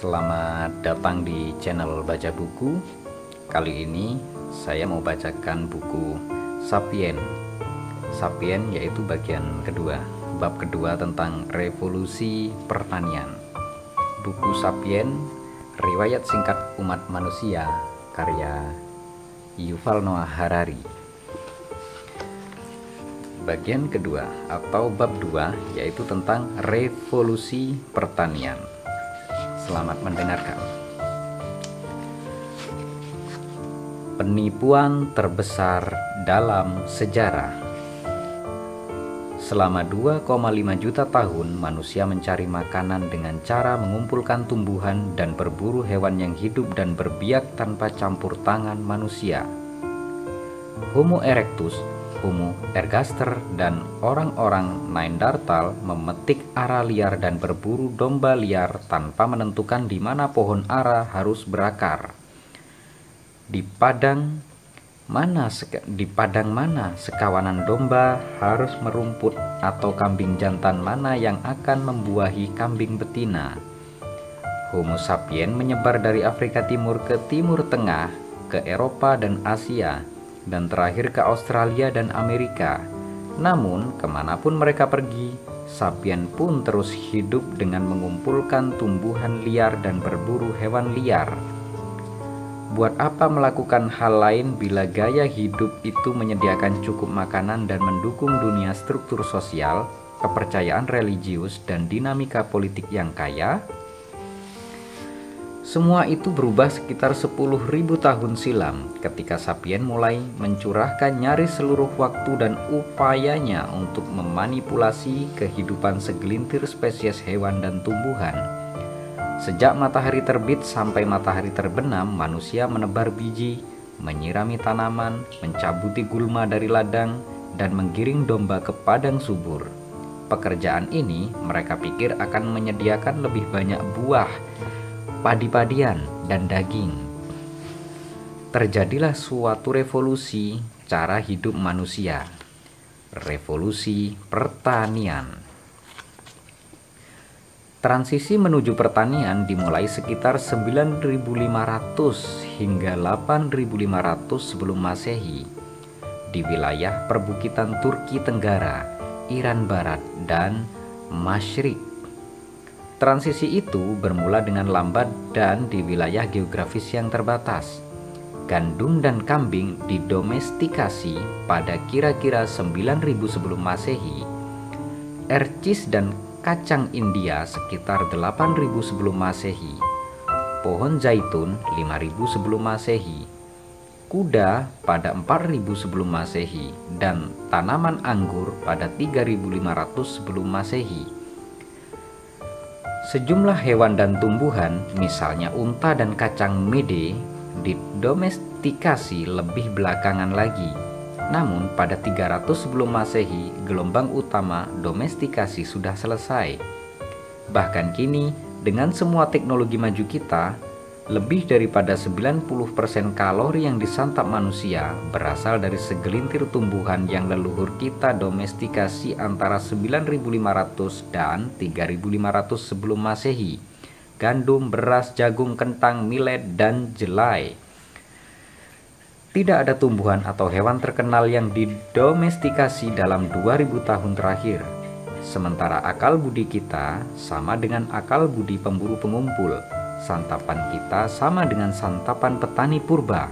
Selamat datang di channel Baca Buku. Kali ini saya mau bacakan buku Sapien. Sapien yaitu bagian kedua, bab kedua tentang revolusi pertanian. Buku Sapien, riwayat singkat umat manusia, karya Yuval Noah Harari. Bagian kedua atau bab 2 yaitu tentang revolusi pertanian. Selamat mendengarkan. Penipuan terbesar dalam sejarah. Selama 2,5 juta tahun manusia mencari makanan dengan cara mengumpulkan tumbuhan dan berburu hewan yang hidup dan berbiak tanpa campur tangan manusia. Homo erectus, Homo ergaster, dan orang-orang Neanderthal memetik ara liar dan berburu domba liar tanpa menentukan di mana pohon ara harus berakar. Di padang mana sekawanan domba harus merumput atau kambing jantan mana yang akan membuahi kambing betina. Homo sapien menyebar dari Afrika Timur ke Timur Tengah, ke Eropa dan Asia, dan terakhir ke Australia dan Amerika. Namun, kemanapun mereka pergi, sapien pun terus hidup dengan mengumpulkan tumbuhan liar dan berburu hewan liar. Buat apa melakukan hal lain bila gaya hidup itu menyediakan cukup makanan dan mendukung dunia struktur sosial, kepercayaan religius, dan dinamika politik yang kaya? Semua itu berubah sekitar 10.000 tahun silam ketika sapien mulai mencurahkan nyaris seluruh waktu dan upayanya untuk memanipulasi kehidupan segelintir spesies hewan dan tumbuhan. Sejak matahari terbit sampai matahari terbenam, manusia menebar biji, menyirami tanaman, mencabuti gulma dari ladang, dan menggiring domba ke padang subur. Pekerjaan ini mereka pikir akan menyediakan lebih banyak buah, padi-padian, dan daging. Terjadilah suatu revolusi cara hidup manusia. Revolusi pertanian. Transisi menuju pertanian dimulai sekitar 9.500 hingga 8.500 sebelum Masehi di wilayah perbukitan Turki Tenggara, Iran Barat, dan Masyriq. Transisi itu bermula dengan lambat dan di wilayah geografis yang terbatas. Gandum dan kambing didomestikasi pada kira-kira 9.000 sebelum Masehi. Ercis dan kacang India sekitar 8.000 sebelum Masehi. Pohon zaitun 5.000 sebelum Masehi. Kuda pada 4.000 sebelum Masehi dan tanaman anggur pada 3.500 sebelum Masehi. Sejumlah hewan dan tumbuhan, misalnya unta dan kacang mede, didomestikasi lebih belakangan lagi. Namun pada 300 sebelum Masehi, gelombang utama domestikasi sudah selesai. Bahkan kini, dengan semua teknologi maju kita, lebih daripada 90% kalori yang disantap manusia berasal dari segelintir tumbuhan yang leluhur kita domestikasi antara 9.500 dan 3.500 sebelum Masehi. Gandum, beras, jagung, kentang, millet, dan jelai. Tidak ada tumbuhan atau hewan terkenal yang didomestikasi dalam 2000 tahun terakhir. Sementara akal budi kita sama dengan akal budi pemburu pengumpul. Santapan kita sama dengan santapan petani purba.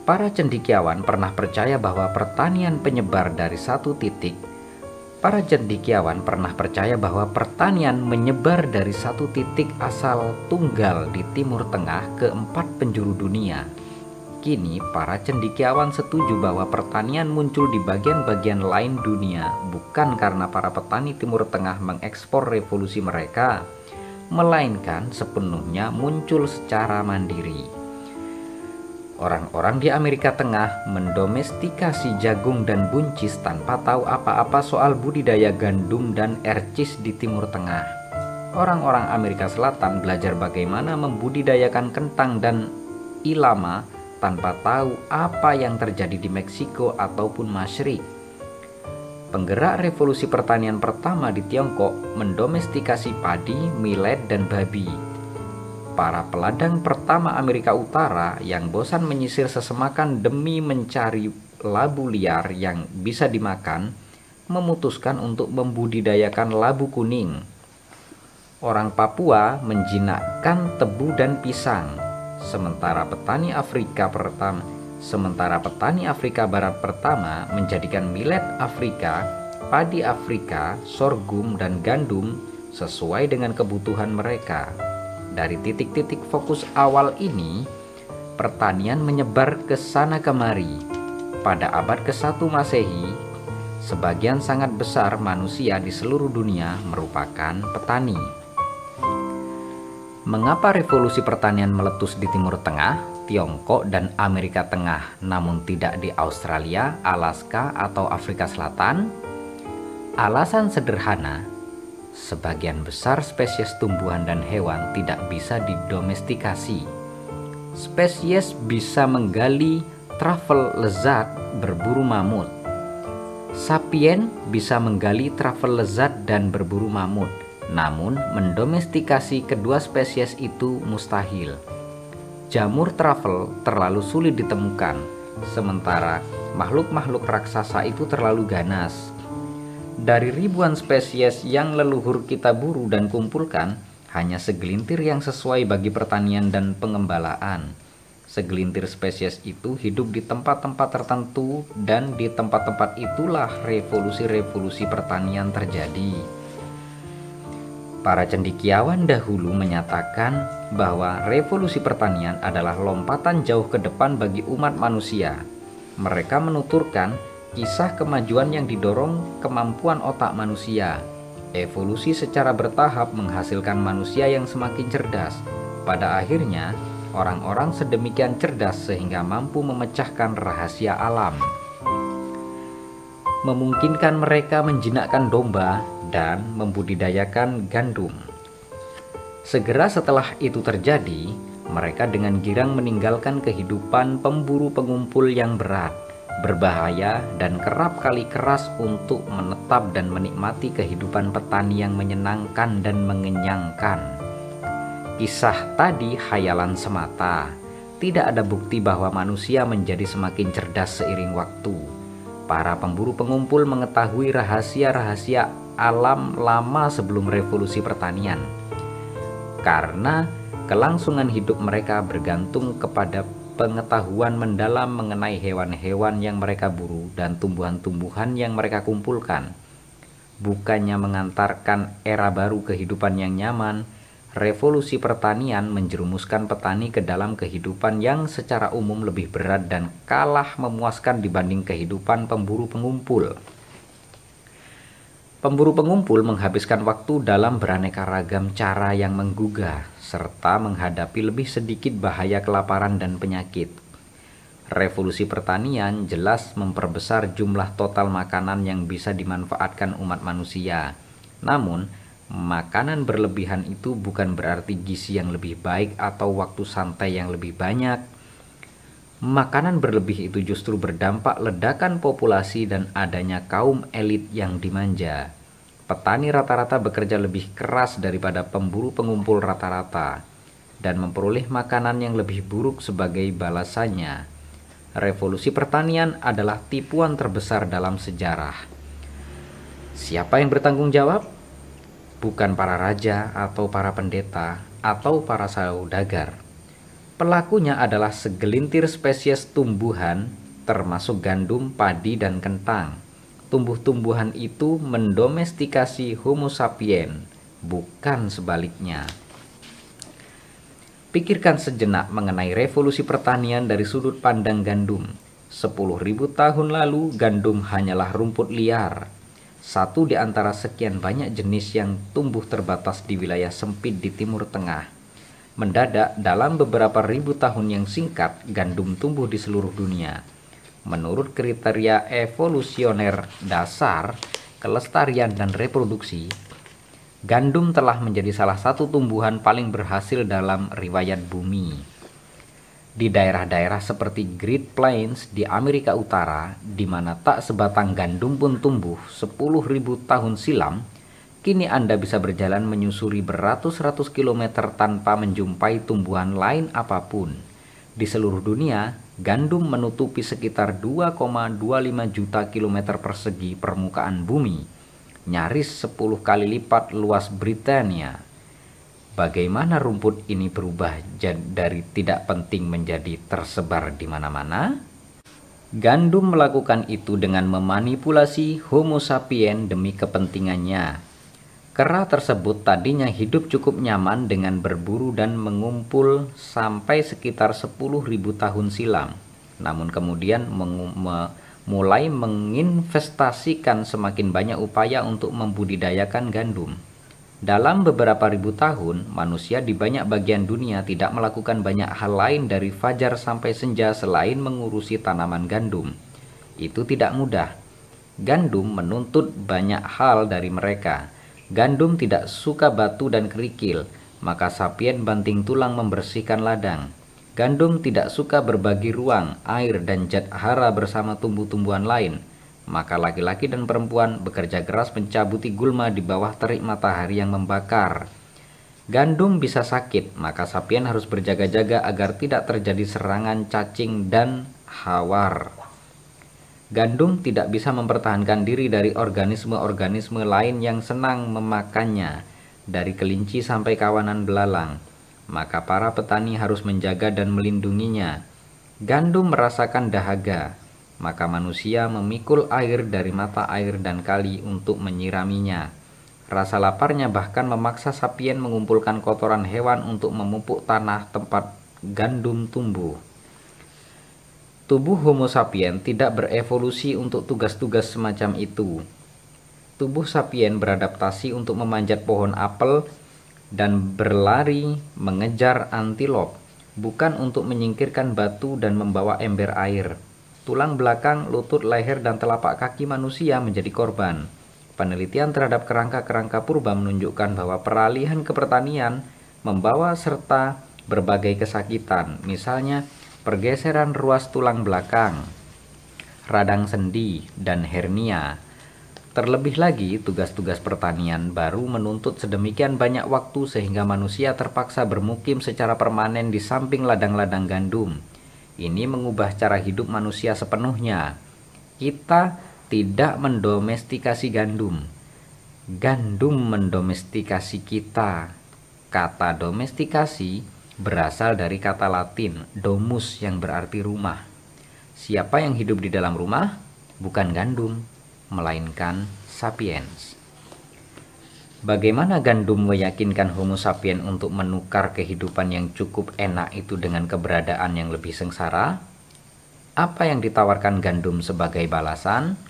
Para cendekiawan pernah percaya bahwa pertanian penyebar dari satu titik. Para cendekiawan pernah percaya bahwa pertanian menyebar dari satu titik asal tunggal di Timur Tengah ke 4 penjuru dunia. Kini, para cendekiawan setuju bahwa pertanian muncul di bagian-bagian lain dunia bukan karena para petani Timur Tengah mengekspor revolusi mereka, melainkan sepenuhnya muncul secara mandiri. Orang-orang di Amerika Tengah mendomestikasi jagung dan buncis tanpa tahu apa-apa soal budidaya gandum dan ercis di Timur Tengah. Orang-orang Amerika Selatan belajar bagaimana membudidayakan kentang dan ilama tanpa tahu apa yang terjadi di Meksiko ataupun Masyriq. Penggerak revolusi pertanian pertama di Tiongkok mendomestikasi padi, millet, dan babi. Para peladang pertama Amerika Utara yang bosan menyisir sesemakan demi mencari labu liar yang bisa dimakan, memutuskan untuk membudidayakan labu kuning. Orang Papua menjinakkan tebu dan pisang, sementara petani Afrika Barat pertama menjadikan millet Afrika, padi Afrika, sorghum, dan gandum sesuai dengan kebutuhan mereka. Dari titik-titik fokus awal ini, pertanian menyebar ke sana kemari. Pada abad ke-1 Masehi, sebagian sangat besar manusia di seluruh dunia merupakan petani. Mengapa revolusi pertanian meletus di Timur Tengah, Tiongkok, dan Amerika Tengah, namun tidak di Australia, Alaska, atau Afrika Selatan? Alasan sederhana, sebagian besar spesies tumbuhan dan hewan tidak bisa didomestikasi. Spesies bisa menggali travel lezat berburu mamut. Sapien bisa menggali travel lezat dan berburu mamut. Namun, mendomestikasi kedua spesies itu mustahil. Jamur truffle terlalu sulit ditemukan, sementara makhluk-makhluk raksasa itu terlalu ganas. Dari ribuan spesies yang leluhur kita buru dan kumpulkan, hanya segelintir yang sesuai bagi pertanian dan pengembalaan. Segelintir spesies itu hidup di tempat-tempat tertentu, dan di tempat-tempat itulah revolusi-revolusi pertanian terjadi. Para cendekiawan dahulu menyatakan bahwa revolusi pertanian adalah lompatan jauh ke depan bagi umat manusia. Mereka menuturkan kisah kemajuan yang didorong kemampuan otak manusia. Evolusi secara bertahap menghasilkan manusia yang semakin cerdas. Pada akhirnya, orang-orang sedemikian cerdas sehingga mampu memecahkan rahasia alam, memungkinkan mereka menjinakkan domba dan membudidayakan gandum. Segera setelah itu terjadi, mereka dengan girang meninggalkan kehidupan pemburu pengumpul yang berat, berbahaya, dan kerap kali keras untuk menetap dan menikmati kehidupan petani yang menyenangkan dan mengenyangkan. Kisah tadi khayalan semata. Tidak ada bukti bahwa manusia menjadi semakin cerdas seiring waktu. Para pemburu pengumpul mengetahui rahasia-rahasia alam lama sebelum revolusi pertanian. Karena kelangsungan hidup mereka bergantung kepada pengetahuan mendalam mengenai hewan-hewan yang mereka buru dan tumbuhan-tumbuhan yang mereka kumpulkan. Bukannya mengantarkan era baru kehidupan yang nyaman, revolusi pertanian menjerumuskan petani ke dalam kehidupan yang secara umum lebih berat dan kalah memuaskan dibanding kehidupan pemburu pengumpul. Pemburu pengumpul menghabiskan waktu dalam beraneka ragam cara yang menggugah, serta menghadapi lebih sedikit bahaya kelaparan dan penyakit. Revolusi pertanian jelas memperbesar jumlah total makanan yang bisa dimanfaatkan umat manusia. Namun, makanan berlebihan itu bukan berarti gizi yang lebih baik atau waktu santai yang lebih banyak. Makanan berlebih itu justru berdampak ledakan populasi dan adanya kaum elit yang dimanja. Petani rata-rata bekerja lebih keras daripada pemburu pengumpul rata-rata dan memperoleh makanan yang lebih buruk sebagai balasannya. Revolusi pertanian adalah tipuan terbesar dalam sejarah. Siapa yang bertanggung jawab? Bukan para raja atau para pendeta atau para saudagar. Pelakunya adalah segelintir spesies tumbuhan, termasuk gandum, padi, dan kentang. Tumbuh-tumbuhan itu mendomestikasi Homo sapiens, bukan sebaliknya. Pikirkan sejenak mengenai revolusi pertanian dari sudut pandang gandum. 10.000 tahun lalu, gandum hanyalah rumput liar. Satu di antara sekian banyak jenis yang tumbuh terbatas di wilayah sempit di Timur Tengah. Mendadak, dalam beberapa ribu tahun yang singkat, gandum tumbuh di seluruh dunia. Menurut kriteria evolusioner dasar, kelestarian dan reproduksi, gandum telah menjadi salah satu tumbuhan paling berhasil dalam riwayat bumi. Di daerah-daerah seperti Great Plains di Amerika Utara, di mana tak sebatang gandum pun tumbuh 10.000 tahun silam, kini Anda bisa berjalan menyusuri beratus-ratus kilometer tanpa menjumpai tumbuhan lain apapun. Di seluruh dunia, gandum menutupi sekitar 2,25 juta kilometer persegi permukaan bumi, nyaris 10 kali lipat luas Britania. Bagaimana rumput ini berubah dari tidak penting menjadi tersebar di mana-mana? Gandum melakukan itu dengan memanipulasi Homo sapiens demi kepentingannya. Kera tersebut tadinya hidup cukup nyaman dengan berburu dan mengumpul sampai sekitar 10.000 tahun silam. Namun kemudian mulai menginvestasikan semakin banyak upaya untuk membudidayakan gandum. Dalam beberapa ribu tahun, manusia di banyak bagian dunia tidak melakukan banyak hal lain dari fajar sampai senja selain mengurusi tanaman gandum. Itu tidak mudah. Gandum menuntut banyak hal dari mereka. Gandum tidak suka batu dan kerikil, maka sapien banting tulang membersihkan ladang. Gandum tidak suka berbagi ruang, air, dan zat hara bersama tumbuh-tumbuhan lain. Maka laki-laki dan perempuan bekerja keras mencabuti gulma di bawah terik matahari yang membakar. Gandum bisa sakit, maka sapien harus berjaga-jaga agar tidak terjadi serangan cacing dan hawar. Gandum tidak bisa mempertahankan diri dari organisme-organisme lain yang senang memakannya, dari kelinci sampai kawanan belalang. Maka para petani harus menjaga dan melindunginya. Gandum merasakan dahaga, maka manusia memikul air dari mata air dan kali untuk menyiraminya. Rasa laparnya bahkan memaksa sapien mengumpulkan kotoran hewan untuk memupuk tanah tempat gandum tumbuh. Tubuh Homo sapiens tidak berevolusi untuk tugas-tugas semacam itu. Tubuh sapien beradaptasi untuk memanjat pohon apel dan berlari mengejar antilop, bukan untuk menyingkirkan batu dan membawa ember air. Tulang belakang, lutut, leher, dan telapak kaki manusia menjadi korban. Penelitian terhadap kerangka-kerangka purba menunjukkan bahwa peralihan ke pertanian membawa serta berbagai kesakitan, misalnya pergeseran ruas tulang belakang, radang sendi, dan hernia. Terlebih lagi, tugas-tugas pertanian baru menuntut sedemikian banyak waktu sehingga manusia terpaksa bermukim secara permanen di samping ladang-ladang gandum. Ini mengubah cara hidup manusia sepenuhnya. Kita tidak mendomestikasi gandum. Gandum mendomestikasi kita. Kata domestikasi berasal dari kata Latin domus yang berarti rumah. Siapa yang hidup di dalam rumah? Bukan gandum, melainkan sapiens. Bagaimana gandum meyakinkan Homo sapiens untuk menukar kehidupan yang cukup enak itu dengan keberadaan yang lebih sengsara? Apa yang ditawarkan gandum sebagai balasan?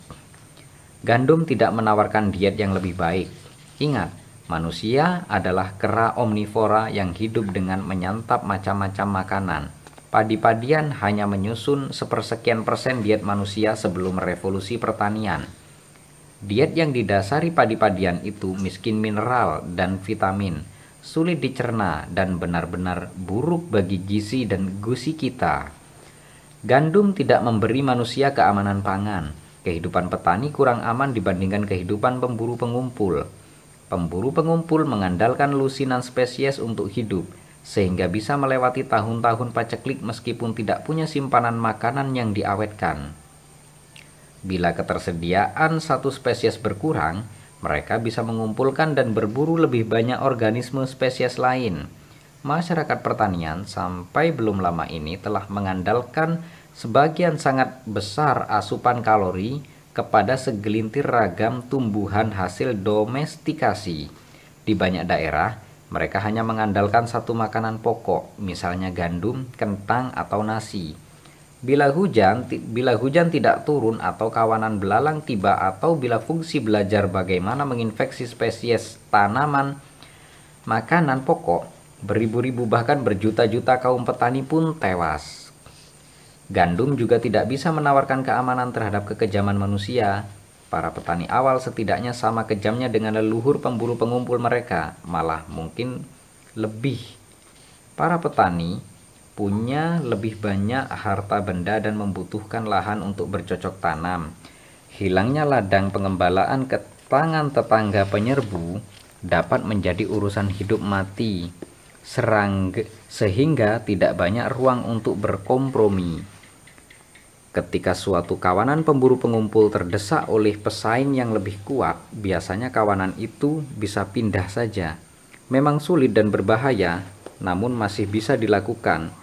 Gandum tidak menawarkan diet yang lebih baik. Ingat, manusia adalah kera omnivora yang hidup dengan menyantap macam-macam makanan. Padi-padian hanya menyusun sepersekian persen diet manusia sebelum revolusi pertanian. Diet yang didasari padi-padian itu miskin mineral dan vitamin, sulit dicerna, dan benar-benar buruk bagi gizi dan gusi kita. Gandum tidak memberi manusia keamanan pangan. Kehidupan petani kurang aman dibandingkan kehidupan pemburu pengumpul. Pemburu pengumpul mengandalkan lusinan spesies untuk hidup, sehingga bisa melewati tahun-tahun paceklik meskipun tidak punya simpanan makanan yang diawetkan. Bila ketersediaan satu spesies berkurang, mereka bisa mengumpulkan dan berburu lebih banyak organisme spesies lain. Masyarakat pertanian sampai belum lama ini telah mengandalkan sebagian sangat besar asupan kalori kepada segelintir ragam tumbuhan hasil domestikasi. Di banyak daerah, mereka hanya mengandalkan satu makanan pokok, misalnya gandum, kentang, atau nasi. Bila hujan tidak turun atau kawanan belalang tiba atau bila fungsi belajar bagaimana menginfeksi spesies tanaman makanan pokok, beribu-ribu bahkan berjuta-juta kaum petani pun tewas. Gandum juga tidak bisa menawarkan keamanan terhadap kekejaman manusia. Para petani awal setidaknya sama kejamnya dengan leluhur pemburu pengumpul mereka, malah mungkin lebih. Para petani punya lebih banyak harta benda dan membutuhkan lahan untuk bercocok tanam. Hilangnya ladang pengembalaan ke tangan tetangga penyerbu dapat menjadi urusan hidup mati, sehingga tidak banyak ruang untuk berkompromi. Ketika suatu kawanan pemburu pengumpul terdesak oleh pesaing yang lebih kuat, biasanya kawanan itu bisa pindah saja. Memang sulit dan berbahaya, namun masih bisa dilakukan.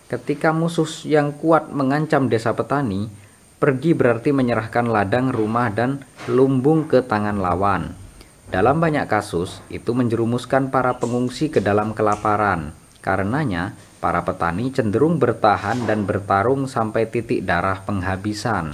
Ketika musuh yang kuat mengancam desa petani, pergi berarti menyerahkan ladang, rumah, dan lumbung ke tangan lawan. Dalam banyak kasus, itu menjerumuskan para pengungsi ke dalam kelaparan. Karenanya, para petani cenderung bertahan dan bertarung sampai titik darah penghabisan.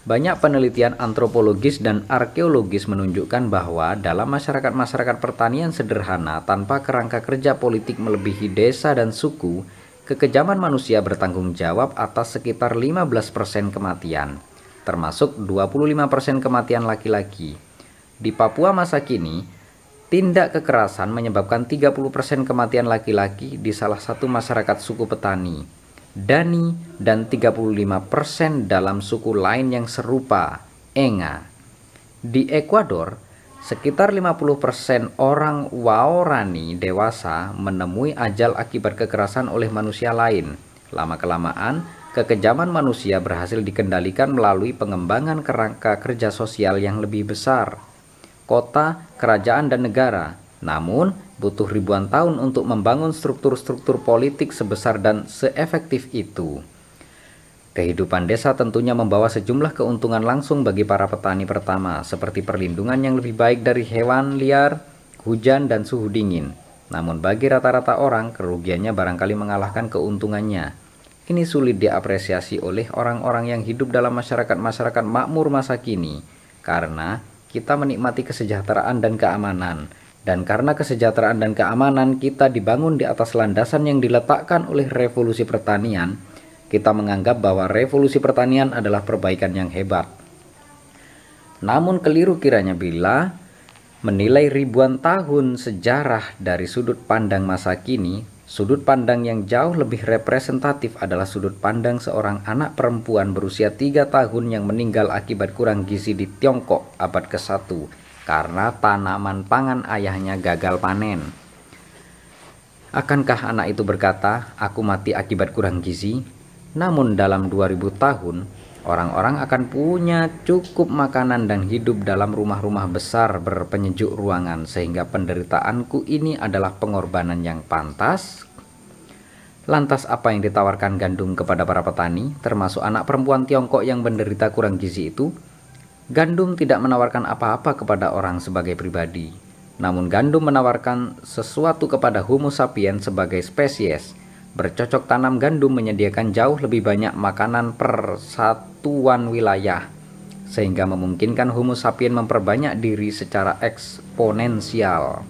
Banyak penelitian antropologis dan arkeologis menunjukkan bahwa dalam masyarakat-masyarakat pertanian sederhana tanpa kerangka kerja politik melebihi desa dan suku, kekejaman manusia bertanggung jawab atas sekitar 15% kematian, termasuk 25% kematian laki-laki. Di Papua masa kini, tindak kekerasan menyebabkan 30% kematian laki-laki di salah satu masyarakat suku petani, Dani, dan 35% dalam suku lain yang serupa, Enga. Di Ekuador, sekitar 50% orang Waorani dewasa menemui ajal akibat kekerasan oleh manusia lain. Lama-kelamaan, kekejaman manusia berhasil dikendalikan melalui pengembangan kerangka kerja sosial yang lebih besar, kota, kerajaan, dan negara. Namun, butuh ribuan tahun untuk membangun struktur-struktur politik sebesar dan seefektif itu. Kehidupan desa tentunya membawa sejumlah keuntungan langsung bagi para petani pertama, seperti perlindungan yang lebih baik dari hewan liar, hujan, dan suhu dingin. Namun bagi rata-rata orang, kerugiannya barangkali mengalahkan keuntungannya. Ini sulit diapresiasi oleh orang-orang yang hidup dalam masyarakat-masyarakat makmur masa kini, karena kita menikmati kesejahteraan dan keamanan. Dan karena kesejahteraan dan keamanan kita dibangun di atas landasan yang diletakkan oleh revolusi pertanian, kita menganggap bahwa revolusi pertanian adalah perbaikan yang hebat. Namun keliru kiranya bila menilai ribuan tahun sejarah dari sudut pandang masa kini. Sudut pandang yang jauh lebih representatif adalah sudut pandang seorang anak perempuan berusia 3 tahun yang meninggal akibat kurang gizi di Tiongkok abad ke-1 karena tanaman pangan ayahnya gagal panen. Akankah anak itu berkata, "Aku mati akibat kurang gizi"? Namun dalam 2000 tahun, orang-orang akan punya cukup makanan dan hidup dalam rumah-rumah besar berpenyejuk ruangan, sehingga penderitaanku ini adalah pengorbanan yang pantas. Lantas apa yang ditawarkan gandum kepada para petani, termasuk anak perempuan Tiongkok yang menderita kurang gizi itu? Gandum tidak menawarkan apa-apa kepada orang sebagai pribadi, namun gandum menawarkan sesuatu kepada Homo sapiens sebagai spesies. Bercocok tanam gandum menyediakan jauh lebih banyak makanan per satuan wilayah, sehingga memungkinkan Homo sapiens memperbanyak diri secara eksponensial.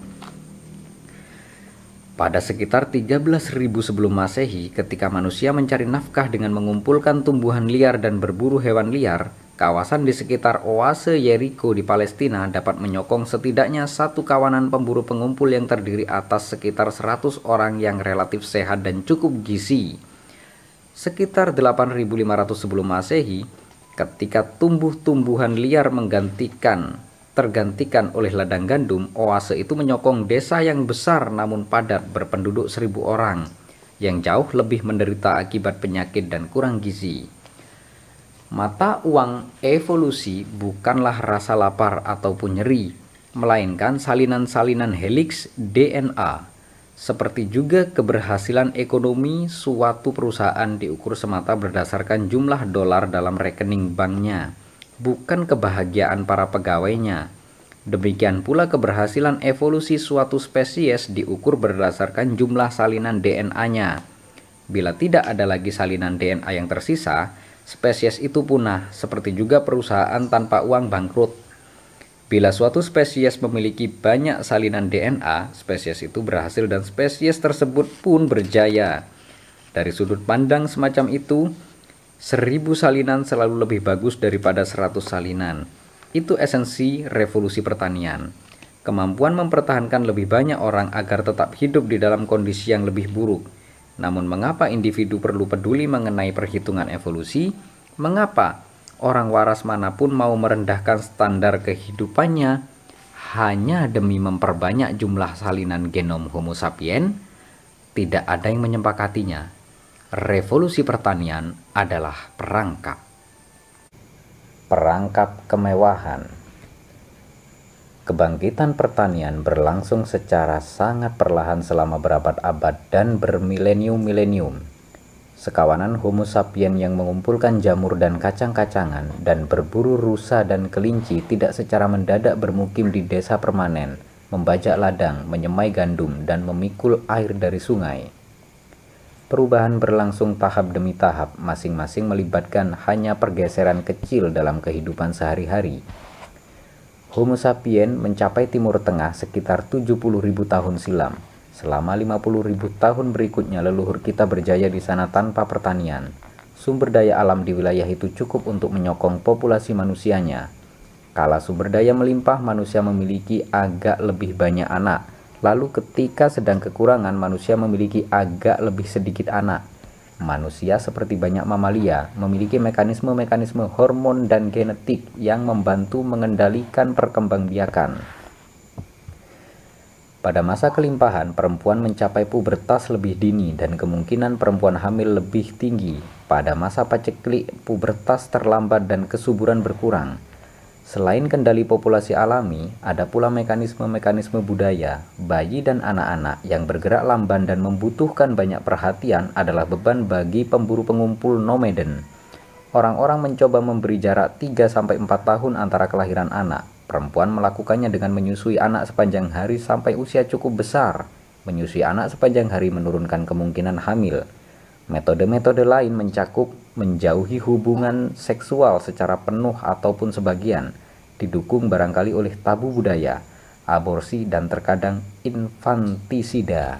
Pada sekitar 13.000 sebelum Masehi, ketika manusia mencari nafkah dengan mengumpulkan tumbuhan liar dan berburu hewan liar, kawasan di sekitar oase Yeriko di Palestina dapat menyokong setidaknya satu kawanan pemburu pengumpul yang terdiri atas sekitar 100 orang yang relatif sehat dan cukup gizi. Sekitar 8.500 sebelum Masehi, ketika tumbuh-tumbuhan liar tergantikan oleh ladang gandum, oase itu menyokong desa yang besar namun padat berpenduduk 1.000 orang, yang jauh lebih menderita akibat penyakit dan kurang gizi. Mata uang evolusi bukanlah rasa lapar ataupun nyeri, melainkan salinan-salinan heliks DNA. Seperti juga keberhasilan ekonomi suatu perusahaan diukur semata berdasarkan jumlah dolar dalam rekening banknya, bukan kebahagiaan para pegawainya. Demikian pula keberhasilan evolusi suatu spesies diukur berdasarkan jumlah salinan DNA-nya. Bila tidak ada lagi salinan DNA yang tersisa, spesies itu punah, seperti juga perusahaan tanpa uang bangkrut. Bila suatu spesies memiliki banyak salinan DNA, spesies itu berhasil dan spesies tersebut pun berjaya. Dari sudut pandang semacam itu, 1.000 salinan selalu lebih bagus daripada 100 salinan. Itu esensi revolusi pertanian. Kemampuan mempertahankan lebih banyak orang agar tetap hidup di dalam kondisi yang lebih buruk. Namun mengapa individu perlu peduli mengenai perhitungan evolusi? Mengapa orang waras manapun mau merendahkan standar kehidupannya hanya demi memperbanyak jumlah salinan genom Homo sapiens? Tidak ada yang menyepakatinya. Revolusi pertanian adalah perangkap. Perangkap kemewahan. Kebangkitan pertanian berlangsung secara sangat perlahan selama berabad-abad dan bermilenium-milenium. Sekawanan Homo sapiens yang mengumpulkan jamur dan kacang-kacangan dan berburu rusa dan kelinci tidak secara mendadak bermukim di desa permanen, membajak ladang, menyemai gandum, dan memikul air dari sungai. Perubahan berlangsung tahap demi tahap, masing-masing melibatkan hanya pergeseran kecil dalam kehidupan sehari-hari. Homo sapiens mencapai Timur Tengah sekitar 70.000 tahun silam. Selama 50.000 tahun berikutnya leluhur kita berjaya di sana tanpa pertanian. Sumber daya alam di wilayah itu cukup untuk menyokong populasi manusianya. Kala sumber daya melimpah, manusia memiliki agak lebih banyak anak. Lalu ketika sedang kekurangan, manusia memiliki agak lebih sedikit anak. Manusia seperti banyak mamalia memiliki mekanisme-mekanisme hormon dan genetik yang membantu mengendalikan perkembangbiakan. Pada masa kelimpahan, perempuan mencapai pubertas lebih dini dan kemungkinan perempuan hamil lebih tinggi. Pada masa paceklik, pubertas terlambat dan kesuburan berkurang. Selain kendali populasi alami, ada pula mekanisme-mekanisme budaya. Bayi dan anak-anak yang bergerak lamban dan membutuhkan banyak perhatian adalah beban bagi pemburu pengumpul nomaden. Orang-orang mencoba memberi jarak 3-4 tahun antara kelahiran anak. Perempuan melakukannya dengan menyusui anak sepanjang hari sampai usia cukup besar. Menyusui anak sepanjang hari menurunkan kemungkinan hamil. Metode-metode lain mencakup menjauhi hubungan seksual secara penuh ataupun sebagian, didukung barangkali oleh tabu budaya, aborsi, dan terkadang infantisida.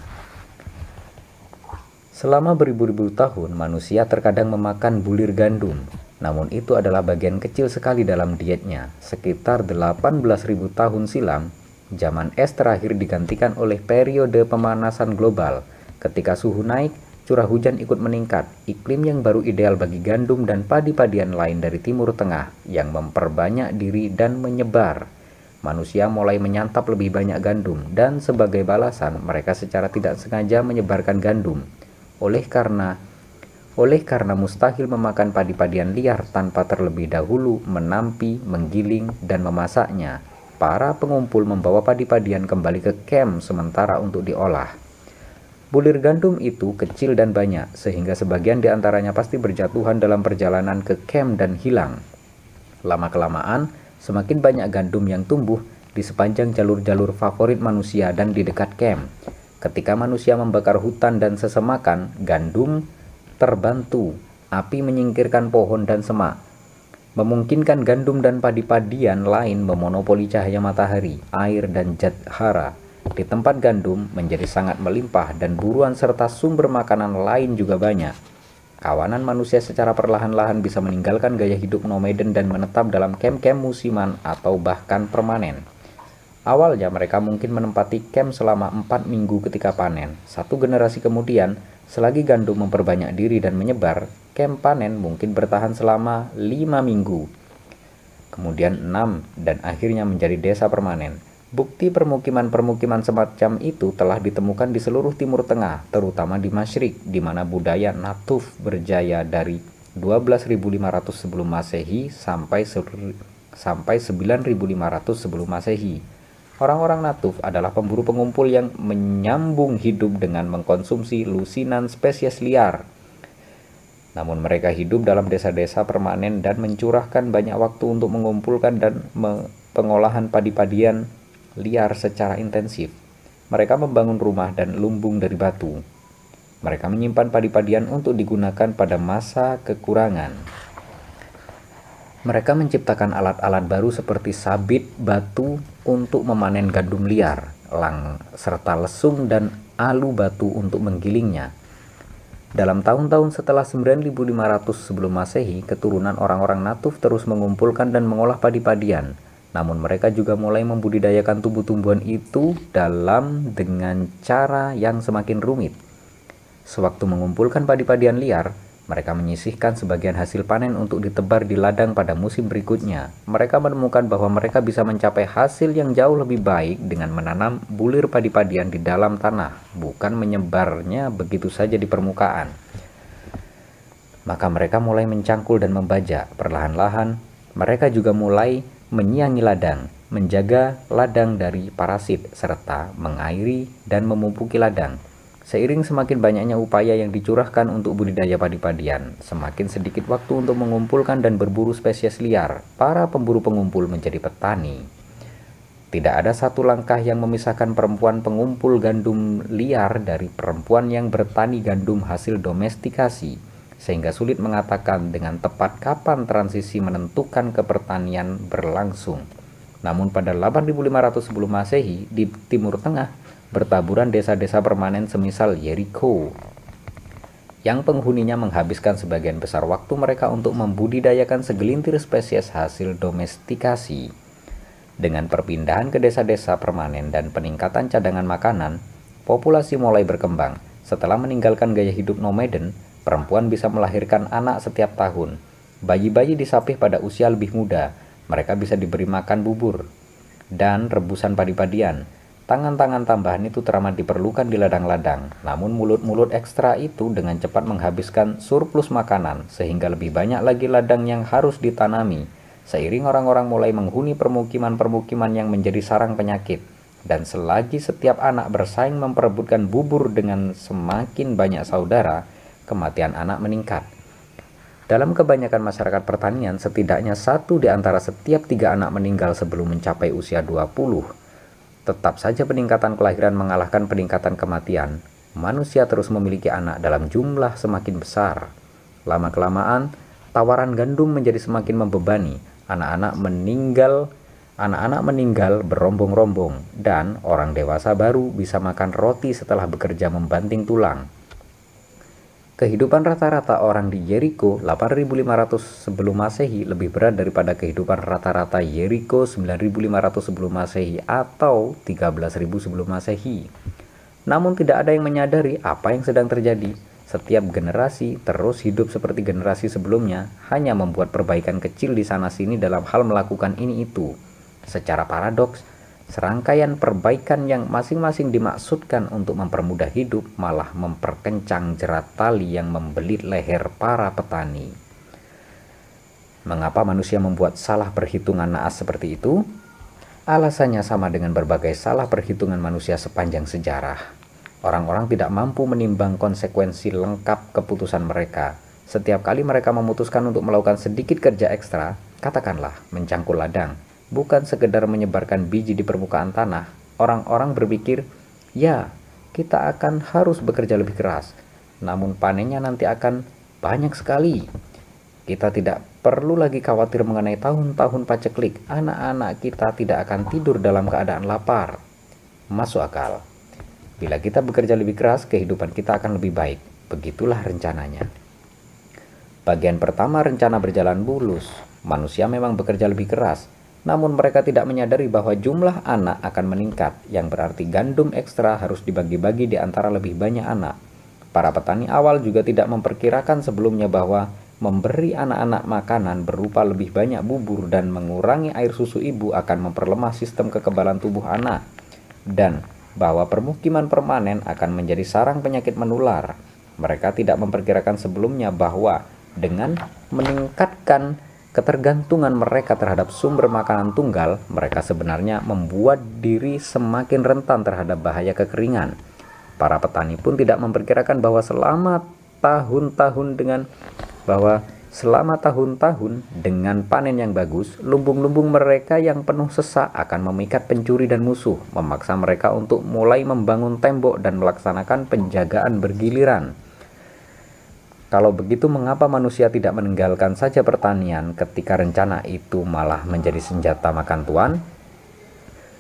Selama beribu-ribu tahun, manusia terkadang memakan bulir gandum, namun itu adalah bagian kecil sekali dalam dietnya. Sekitar 18.000 tahun silam, zaman es terakhir digantikan oleh periode pemanasan global. Ketika suhu naik, curah hujan ikut meningkat, iklim yang baru ideal bagi gandum dan padi-padian lain dari Timur Tengah yang memperbanyak diri dan menyebar. Manusia mulai menyantap lebih banyak gandum dan sebagai balasan mereka secara tidak sengaja menyebarkan gandum. Oleh karena mustahil memakan padi-padian liar tanpa terlebih dahulu menampi, menggiling, dan memasaknya, para pengumpul membawa padi-padian kembali ke camp sementara untuk diolah. Bulir gandum itu kecil dan banyak, sehingga sebagian di antaranya pasti berjatuhan dalam perjalanan ke camp dan hilang. Lama-kelamaan, semakin banyak gandum yang tumbuh di sepanjang jalur-jalur favorit manusia dan di dekat camp. Ketika manusia membakar hutan dan sesemakan, gandum terbantu. Api menyingkirkan pohon dan semak, memungkinkan gandum dan padi-padian lain memonopoli cahaya matahari, air, dan zat hara. Di tempat gandum menjadi sangat melimpah dan buruan serta sumber makanan lain juga banyak. Kawanan manusia secara perlahan-lahan bisa meninggalkan gaya hidup nomaden dan menetap dalam camp-camp musiman atau bahkan permanen. Awalnya mereka mungkin menempati camp selama 4 minggu ketika panen. 1 generasi kemudian, selagi gandum memperbanyak diri dan menyebar, camp panen mungkin bertahan selama 5 minggu. Kemudian 6 dan akhirnya menjadi desa permanen. Bukti permukiman-permukiman semacam itu telah ditemukan di seluruh Timur Tengah, terutama di Masyrik, di mana budaya Natuf berjaya dari 12.500 sebelum Masehi sampai 9.500 sebelum Masehi. Orang-orang Natuf adalah pemburu pengumpul yang menyambung hidup dengan mengkonsumsi lusinan spesies liar. Namun mereka hidup dalam desa-desa permanen dan mencurahkan banyak waktu untuk mengumpulkan dan pengolahan padi-padian liar secara intensif. Mereka membangun rumah dan lumbung dari batu. Mereka menyimpan padi-padian untuk digunakan pada masa kekurangan. Mereka menciptakan alat-alat baru seperti sabit batu untuk memanen gandum liar, serta lesung dan alu batu untuk menggilingnya. Dalam tahun-tahun setelah 9.500 sebelum Masehi, keturunan orang-orang Natuf terus mengumpulkan dan mengolah padi-padian. Namun mereka juga mulai membudidayakan tumbuh-tumbuhan itu dengan cara yang semakin rumit. Sewaktu mengumpulkan padi-padian liar, mereka menyisihkan sebagian hasil panen untuk ditebar di ladang pada musim berikutnya. Mereka menemukan bahwa mereka bisa mencapai hasil yang jauh lebih baik dengan menanam bulir padi-padian di dalam tanah, bukan menyebarnya begitu saja di permukaan. Maka mereka mulai mencangkul dan membajak. Perlahan-lahan, mereka juga mulai menyiangi ladang, menjaga ladang dari parasit, serta mengairi dan memupuki ladang. Seiring semakin banyaknya upaya yang dicurahkan untuk budidaya padi-padian, semakin sedikit waktu untuk mengumpulkan dan berburu spesies liar. Para pemburu pengumpul menjadi petani. Tidak ada satu langkah yang memisahkan perempuan pengumpul gandum liar dari perempuan yang bertani gandum hasil domestikasi, sehingga sulit mengatakan dengan tepat kapan transisi menentukan kepertanian berlangsung. Namun pada 8500 sebelum Masehi di Timur Tengah, bertaburan desa-desa permanen semisal Jericho, yang penghuninya menghabiskan sebagian besar waktu mereka untuk membudidayakan segelintir spesies hasil domestikasi. Dengan perpindahan ke desa-desa permanen dan peningkatan cadangan makanan, populasi mulai berkembang. Setelah meninggalkan gaya hidup nomaden, perempuan bisa melahirkan anak setiap tahun. Bayi-bayi disapih pada usia lebih muda, mereka bisa diberi makan bubur dan rebusan padi-padian. Tangan-tangan tambahan itu teramat diperlukan di ladang-ladang, namun mulut-mulut ekstra itu dengan cepat menghabiskan surplus makanan, sehingga lebih banyak lagi ladang yang harus ditanami. Seiring orang-orang mulai menghuni permukiman-permukiman yang menjadi sarang penyakit, dan selagi setiap anak bersaing memperebutkan bubur dengan semakin banyak saudara, kematian anak meningkat. Dalam kebanyakan masyarakat pertanian, setidaknya 1 di antara setiap 3 anak meninggal sebelum mencapai usia 20. Tetap saja peningkatan kelahiran mengalahkan peningkatan kematian. Manusia terus memiliki anak dalam jumlah semakin besar. Lama-kelamaan, tawaran gandum menjadi semakin membebani. Anak-anak meninggal berombong-rombong, dan orang dewasa baru bisa makan roti setelah bekerja membanting tulang. Kehidupan rata-rata orang di Jericho 8500 sebelum Masehi lebih berat daripada kehidupan rata-rata Jericho 9500 sebelum Masehi atau 13000 sebelum Masehi. Namun tidak ada yang menyadari apa yang sedang terjadi. Setiap generasi terus hidup seperti generasi sebelumnya, hanya membuat perbaikan kecil di sana-sini dalam hal melakukan ini itu. Secara paradoks, serangkaian perbaikan yang masing-masing dimaksudkan untuk mempermudah hidup malah memperkencang jerat tali yang membelit leher para petani. Mengapa manusia membuat salah perhitungan naas seperti itu? Alasannya sama dengan berbagai salah perhitungan manusia sepanjang sejarah. Orang-orang tidak mampu menimbang konsekuensi lengkap keputusan mereka. Setiap kali mereka memutuskan untuk melakukan sedikit kerja ekstra, katakanlah mencangkul ladang, bukan sekedar menyebarkan biji di permukaan tanah, orang-orang berpikir, ya, kita akan harus bekerja lebih keras, namun panennya nanti akan banyak sekali. Kita tidak perlu lagi khawatir mengenai tahun-tahun paceklik, anak-anak kita tidak akan tidur dalam keadaan lapar. Masuk akal. Bila kita bekerja lebih keras, kehidupan kita akan lebih baik. Begitulah rencananya. Bagian pertama rencana berjalan mulus. Manusia memang bekerja lebih keras, namun mereka tidak menyadari bahwa jumlah anak akan meningkat, yang berarti gandum ekstra harus dibagi-bagi di antara lebih banyak anak. Para petani awal juga tidak memperkirakan sebelumnya bahwa memberi anak-anak makanan berupa lebih banyak bubur dan mengurangi air susu ibu akan memperlemah sistem kekebalan tubuh anak, dan bahwa permukiman permanen akan menjadi sarang penyakit menular. Mereka tidak memperkirakan sebelumnya bahwa dengan meningkatkan ketergantungan mereka terhadap sumber makanan tunggal, mereka sebenarnya membuat diri semakin rentan terhadap bahaya kekeringan. Para petani pun tidak memperkirakan bahwa selama tahun-tahun dengan panen yang bagus, lumbung-lumbung mereka yang penuh sesak akan memikat pencuri dan musuh, memaksa mereka untuk mulai membangun tembok dan melaksanakan penjagaan bergiliran. Kalau begitu, mengapa manusia tidak meninggalkan saja pertanian ketika rencana itu malah menjadi senjata makan tuan?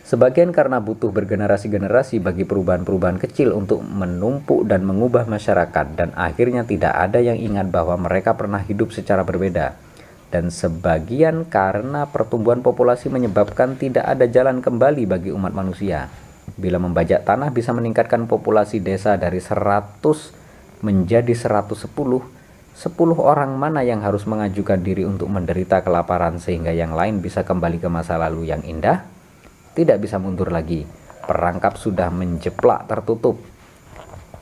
Sebagian karena butuh bergenerasi-generasi bagi perubahan-perubahan kecil untuk menumpuk dan mengubah masyarakat, dan akhirnya tidak ada yang ingat bahwa mereka pernah hidup secara berbeda. Dan sebagian karena pertumbuhan populasi menyebabkan tidak ada jalan kembali bagi umat manusia. Bila membajak tanah bisa meningkatkan populasi desa dari 100 menjadi 110, 10 orang mana yang harus mengajukan diri untuk menderita kelaparan sehingga yang lain bisa kembali ke masa lalu yang indah? Tidak bisa mundur lagi. Perangkap sudah menjeplak tertutup.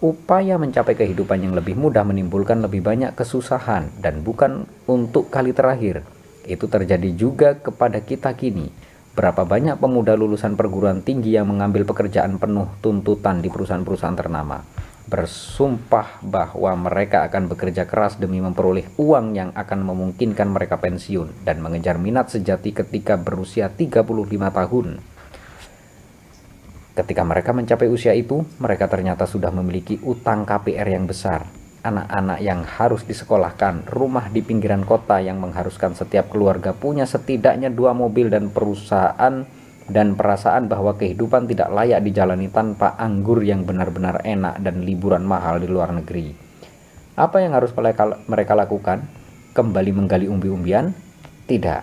Upaya mencapai kehidupan yang lebih mudah menimbulkan lebih banyak kesusahan, dan bukan untuk kali terakhir. Itu terjadi juga kepada kita kini. Berapa banyak pemuda lulusan perguruan tinggi yang mengambil pekerjaan penuh tuntutan di perusahaan-perusahaan ternama, bersumpah bahwa mereka akan bekerja keras demi memperoleh uang yang akan memungkinkan mereka pensiun dan mengejar minat sejati ketika berusia 35 tahun. Ketika mereka mencapai usia itu, mereka ternyata sudah memiliki utang KPR yang besar, anak-anak yang harus disekolahkan, rumah di pinggiran kota yang mengharuskan setiap keluarga punya setidaknya 2 mobil, dan perusahaan dan perasaan bahwa kehidupan tidak layak dijalani tanpa anggur yang benar-benar enak dan liburan mahal di luar negeri. Apa yang harus mereka lakukan? Kembali menggali umbi-umbian? Tidak.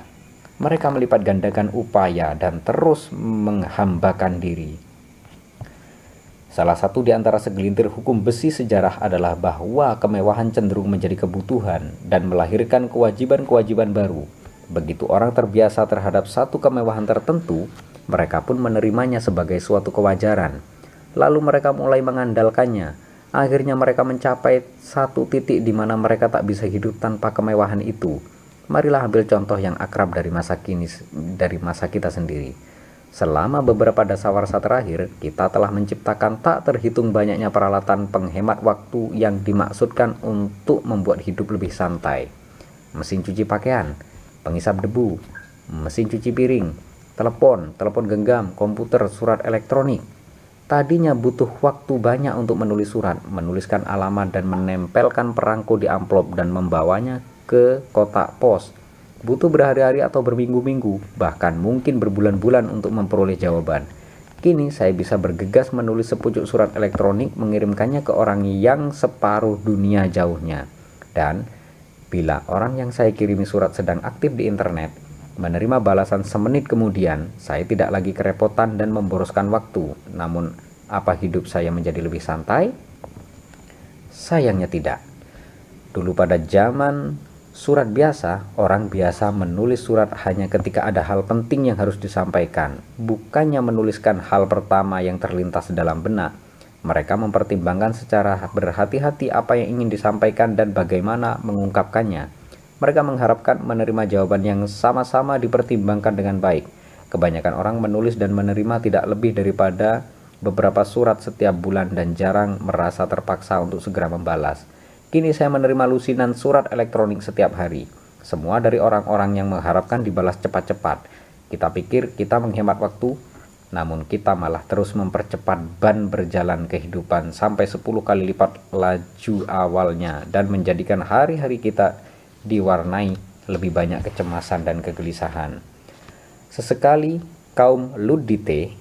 Mereka melipat gandakan upaya dan terus menghambakan diri. Salah satu di antara segelintir hukum besi sejarah adalah bahwa kemewahan cenderung menjadi kebutuhan dan melahirkan kewajiban-kewajiban baru. Begitu orang terbiasa terhadap satu kemewahan tertentu, mereka pun menerimanya sebagai suatu kewajaran. Lalu mereka mulai mengandalkannya. Akhirnya mereka mencapai satu titik di mana mereka tak bisa hidup tanpa kemewahan itu. Marilah ambil contoh yang akrab dari masa kita sendiri. Selama beberapa dasawarsa terakhir, kita telah menciptakan tak terhitung banyaknya peralatan penghemat waktu yang dimaksudkan untuk membuat hidup lebih santai. Mesin cuci pakaian, pengisap debu, mesin cuci piring, telepon genggam, komputer, surat elektronik. Tadinya butuh waktu banyak untuk menulis surat, menuliskan alamat, dan menempelkan perangko di amplop dan membawanya ke kotak pos. Butuh berhari-hari atau berminggu-minggu, bahkan mungkin berbulan-bulan untuk memperoleh jawaban. Kini saya bisa bergegas menulis sepucuk surat elektronik, mengirimkannya ke orang yang separuh dunia jauhnya. Dan bila orang yang saya kirimi surat sedang aktif di internet, menerima balasan semenit kemudian, saya tidak lagi kerepotan dan memboroskan waktu. Namun, apa hidup saya menjadi lebih santai? Sayangnya tidak. Dulu pada zaman surat biasa, orang biasa menulis surat hanya ketika ada hal penting yang harus disampaikan. Bukannya menuliskan hal pertama yang terlintas dalam benak. Mereka mempertimbangkan secara berhati-hati apa yang ingin disampaikan dan bagaimana mengungkapkannya. Mereka mengharapkan menerima jawaban yang sama-sama dipertimbangkan dengan baik. Kebanyakan orang menulis dan menerima tidak lebih daripada beberapa surat setiap bulan dan jarang merasa terpaksa untuk segera membalas. Kini saya menerima lusinan surat elektronik setiap hari. Semua dari orang-orang yang mengharapkan dibalas cepat-cepat. Kita pikir kita menghemat waktu, namun kita malah terus mempercepat ban berjalan kehidupan sampai 10 kali lipat laju awalnya, dan menjadikan hari-hari kita diwarnai lebih banyak kecemasan dan kegelisahan. Sesekali kaum Luddite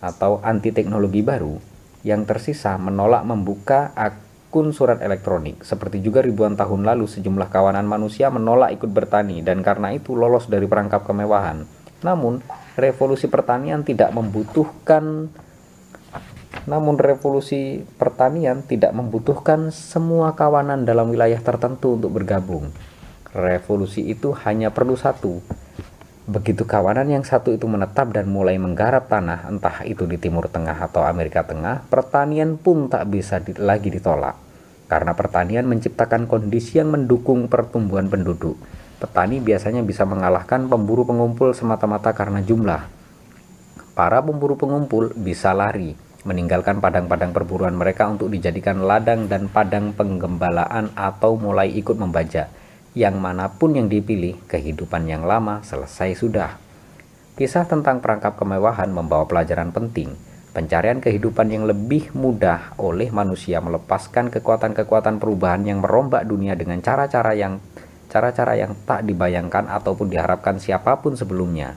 atau anti teknologi baru yang tersisa menolak membuka akun surat elektronik. Seperti juga ribuan tahun lalu, sejumlah kawanan manusia menolak ikut bertani dan karena itu lolos dari perangkap kemewahan. Namun revolusi pertanian tidak membutuhkan semua kawanan dalam wilayah tertentu untuk bergabung. Revolusi itu hanya perlu satu. Begitu kawanan yang satu itu menetap dan mulai menggarap tanah, entah itu di Timur Tengah atau Amerika Tengah, pertanian pun tak bisa lagi ditolak. Karena pertanian menciptakan kondisi yang mendukung pertumbuhan penduduk. Petani biasanya bisa mengalahkan pemburu pengumpul semata-mata karena jumlah. Para pemburu pengumpul bisa lari, meninggalkan padang-padang perburuan mereka untuk dijadikan ladang dan padang penggembalaan atau mulai ikut membajak. Yang manapun yang dipilih, kehidupan yang lama selesai sudah. Kisah tentang perangkap kemewahan membawa pelajaran penting. Pencarian kehidupan yang lebih mudah oleh manusia melepaskan kekuatan-kekuatan perubahan yang merombak dunia dengan cara-cara yang tak dibayangkan ataupun diharapkan siapapun sebelumnya.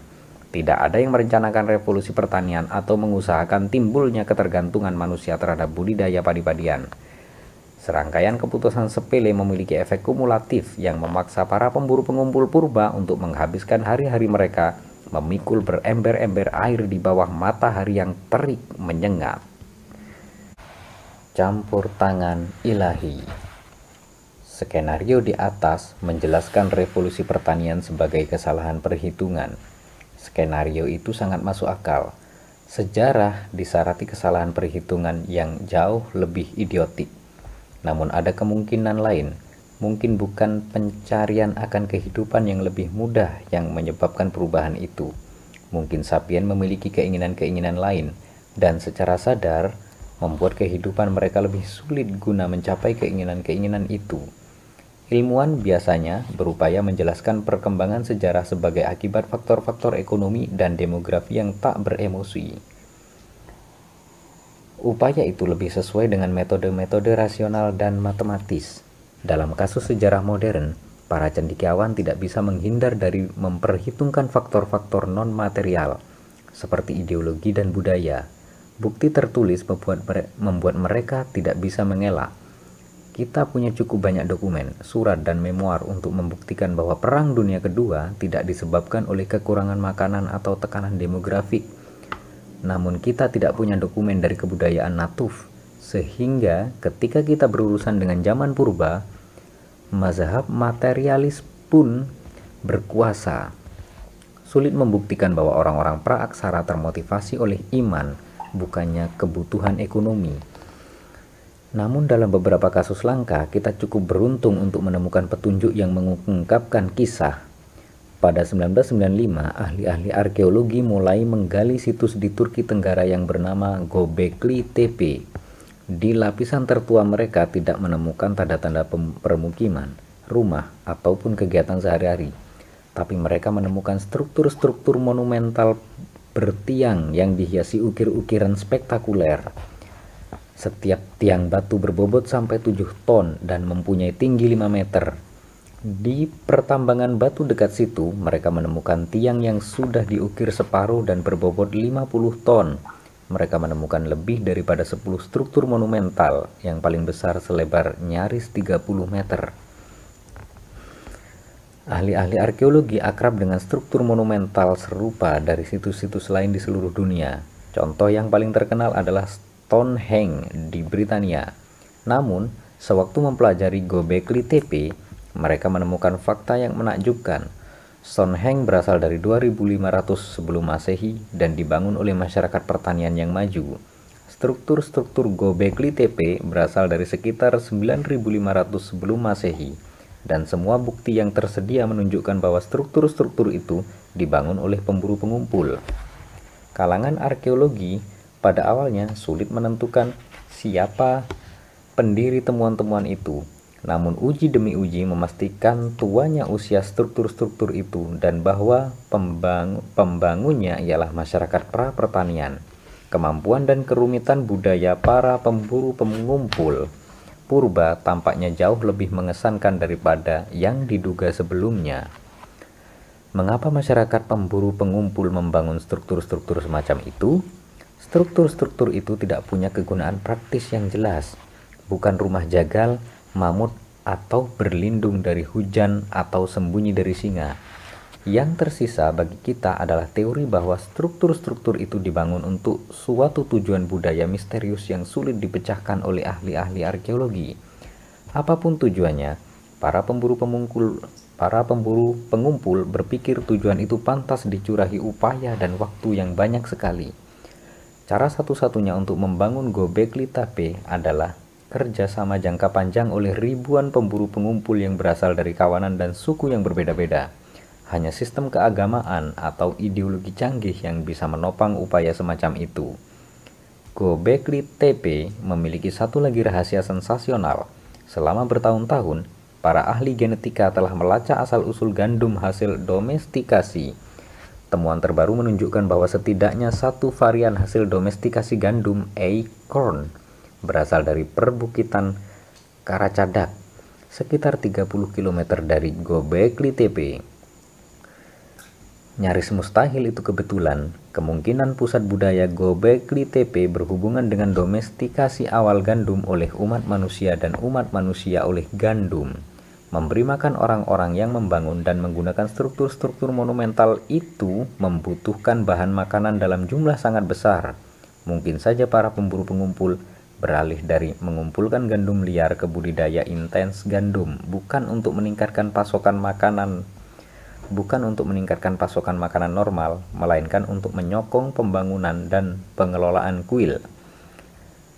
Tidak ada yang merencanakan revolusi pertanian atau mengusahakan timbulnya ketergantungan manusia terhadap budidaya padi-padian. Serangkaian keputusan sepele memiliki efek kumulatif yang memaksa para pemburu pengumpul purba untuk menghabiskan hari-hari mereka memikul berember-ember air di bawah matahari yang terik menyengat. campur tangan ilahi. Skenario di atas menjelaskan revolusi pertanian sebagai kesalahan perhitungan. Skenario itu sangat masuk akal. Sejarah disarati kesalahan perhitungan yang jauh lebih idiotik. Namun ada kemungkinan lain. Mungkin bukan pencarian akan kehidupan yang lebih mudah yang menyebabkan perubahan itu. Mungkin sapien memiliki keinginan-keinginan lain dan secara sadar membuat kehidupan mereka lebih sulit guna mencapai keinginan-keinginan itu. Ilmuwan biasanya berupaya menjelaskan perkembangan sejarah sebagai akibat faktor-faktor ekonomi dan demografi yang tak beremosi. Upaya itu lebih sesuai dengan metode-metode rasional dan matematis. Dalam kasus sejarah modern, para cendekiawan tidak bisa menghindar dari memperhitungkan faktor-faktor non-material, seperti ideologi dan budaya. Bukti tertulis membuat mereka tidak bisa mengelak. Kita punya cukup banyak dokumen, surat, dan memoir untuk membuktikan bahwa Perang Dunia Kedua tidak disebabkan oleh kekurangan makanan atau tekanan demografik. Namun kita tidak punya dokumen dari kebudayaan Natuf, sehingga ketika kita berurusan dengan zaman purba, mazhab materialis pun berkuasa. Sulit membuktikan bahwa orang-orang praaksara termotivasi oleh iman, bukannya kebutuhan ekonomi. Namun dalam beberapa kasus langka, kita cukup beruntung untuk menemukan petunjuk yang mengungkapkan kisah. Pada 1995, ahli-ahli arkeologi mulai menggali situs di Turki Tenggara yang bernama Göbekli Tepe. Di lapisan tertua mereka tidak menemukan tanda-tanda permukiman, rumah, ataupun kegiatan sehari-hari. Tapi mereka menemukan struktur-struktur monumental bertiang yang dihiasi ukir-ukiran spektakuler. Setiap tiang batu berbobot sampai 7 ton dan mempunyai tinggi 5 meter. Di pertambangan batu dekat situ, mereka menemukan tiang yang sudah diukir separuh dan berbobot 50 ton. Mereka menemukan lebih daripada 10 struktur monumental yang paling besar selebar nyaris 30 meter. Ahli-ahli arkeologi akrab dengan struktur monumental serupa dari situs-situs lain di seluruh dunia. Contoh yang paling terkenal adalah Stonehenge di Britania. Namun, sewaktu mempelajari Göbekli Tepe, mereka menemukan fakta yang menakjubkan. Stonehenge berasal dari 2500 sebelum Masehi dan dibangun oleh masyarakat pertanian yang maju. Struktur-struktur Göbekli Tepe berasal dari sekitar 9500 sebelum Masehi dan semua bukti yang tersedia menunjukkan bahwa struktur-struktur itu dibangun oleh pemburu pengumpul. Kalangan arkeologi pada awalnya sulit menentukan siapa pendiri temuan-temuan itu. Namun uji demi uji memastikan tuanya usia struktur-struktur itu dan bahwa pembangunnya ialah masyarakat pra-pertanian. Kemampuan dan kerumitan budaya para pemburu pengumpul purba tampaknya jauh lebih mengesankan daripada yang diduga sebelumnya. Mengapa masyarakat pemburu pengumpul membangun struktur-struktur semacam itu? Struktur-struktur itu tidak punya kegunaan praktis yang jelas. Bukan rumah jagal, mamut, atau berlindung dari hujan atau sembunyi dari singa. Yang tersisa bagi kita adalah teori bahwa struktur-struktur itu dibangun untuk suatu tujuan budaya misterius yang sulit dipecahkan oleh ahli-ahli arkeologi. Apapun tujuannya, para pemburu pengumpul berpikir tujuan itu pantas dicurahi upaya dan waktu yang banyak sekali. Cara satu-satunya untuk membangun Göbekli Tepe adalah kerjasama jangka panjang oleh ribuan pemburu pengumpul yang berasal dari kawanan dan suku yang berbeda-beda. Hanya sistem keagamaan atau ideologi canggih yang bisa menopang upaya semacam itu. Göbekli Tepe memiliki satu lagi rahasia sensasional. Selama bertahun-tahun, para ahli genetika telah melacak asal-usul gandum hasil domestikasi. Temuan terbaru menunjukkan bahwa setidaknya satu varian hasil domestikasi gandum acorn berasal dari perbukitan Karacadak, sekitar 30 km dari Göbekli Tepe. Nyaris mustahil itu kebetulan. Kemungkinan pusat budaya Göbekli Tepe berhubungan dengan domestikasi awal gandum oleh umat manusia dan umat manusia oleh gandum. Memberi makan orang-orang yang membangun dan menggunakan struktur-struktur monumental itu membutuhkan bahan makanan dalam jumlah sangat besar. Mungkin saja para pemburu pengumpul beralih dari mengumpulkan gandum liar ke budidaya intens gandum, bukan untuk meningkatkan pasokan makanan normal, melainkan untuk menyokong pembangunan dan pengelolaan kuil.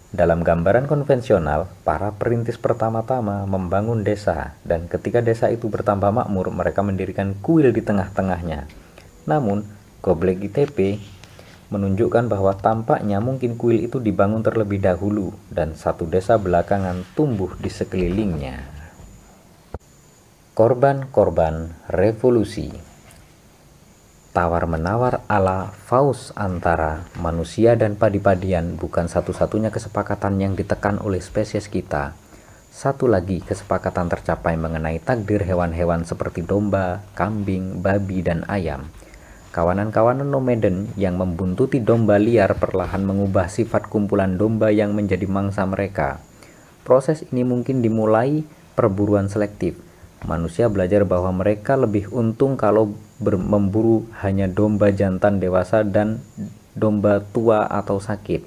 Dalam gambaran konvensional, para perintis pertama-tama membangun desa, dan ketika desa itu bertambah makmur, mereka mendirikan kuil di tengah-tengahnya. Namun, Göbekli Tepe menunjukkan bahwa tampaknya mungkin kuil itu dibangun terlebih dahulu, dan satu desa belakangan tumbuh di sekelilingnya. Korban-korban revolusi. Tawar-menawar ala Faust antara manusia dan padi-padian bukan satu-satunya kesepakatan yang ditekan oleh spesies kita. Satu lagi kesepakatan tercapai mengenai takdir hewan-hewan seperti domba, kambing, babi, dan ayam. Kawanan-kawanan nomaden yang membuntuti domba liar perlahan mengubah sifat kumpulan domba yang menjadi mangsa mereka. Proses ini mungkin dimulai perburuan selektif. Manusia belajar bahwa mereka lebih untung kalau memburu hanya domba jantan dewasa dan domba tua atau sakit.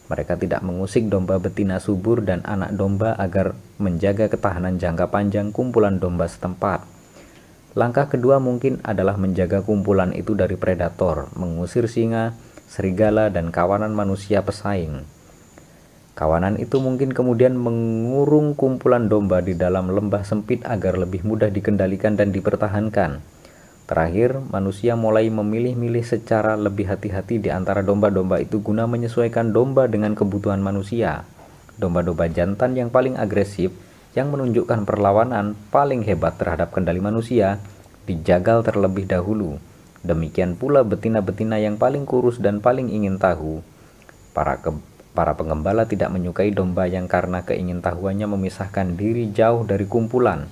Mereka tidak mengusik domba betina subur dan anak domba agar menjaga ketahanan jangka panjang kumpulan domba setempat. Langkah kedua mungkin adalah menjaga kumpulan itu dari predator, mengusir singa, serigala, dan kawanan manusia pesaing. Kawanan itu mungkin kemudian mengurung kumpulan domba di dalam lembah sempit agar lebih mudah dikendalikan dan dipertahankan. Terakhir, manusia mulai memilih-milih secara lebih hati-hati di antara domba-domba itu guna menyesuaikan domba dengan kebutuhan manusia. Domba-domba jantan yang paling agresif, yang menunjukkan perlawanan paling hebat terhadap kendali manusia, dijagal terlebih dahulu. Demikian pula betina-betina yang paling kurus dan paling ingin tahu. Para pengembala tidak menyukai domba yang karena keingintahuannya memisahkan diri jauh dari kumpulan.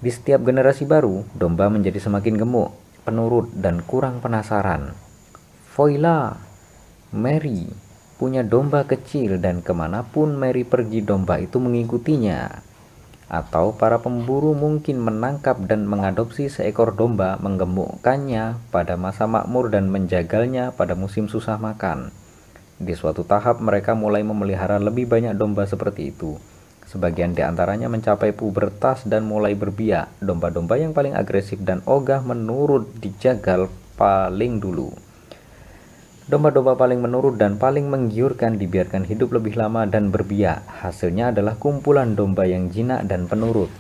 Di setiap generasi baru, domba menjadi semakin gemuk, penurut, dan kurang penasaran. Voila, Mary punya domba kecil dan kemanapun Mary pergi domba itu mengikutinya. Atau para pemburu mungkin menangkap dan mengadopsi seekor domba, menggemukkannya pada masa makmur dan menjagalnya pada musim susah makan. Di suatu tahap mereka mulai memelihara lebih banyak domba seperti itu. Sebagian di antaranya mencapai pubertas dan mulai berbiak. Domba-domba yang paling agresif dan ogah menurut dijagal paling dulu. Domba-domba paling menurut dan paling menggiurkan dibiarkan hidup lebih lama dan berbiak. Hasilnya adalah kumpulan domba yang jinak dan penurut.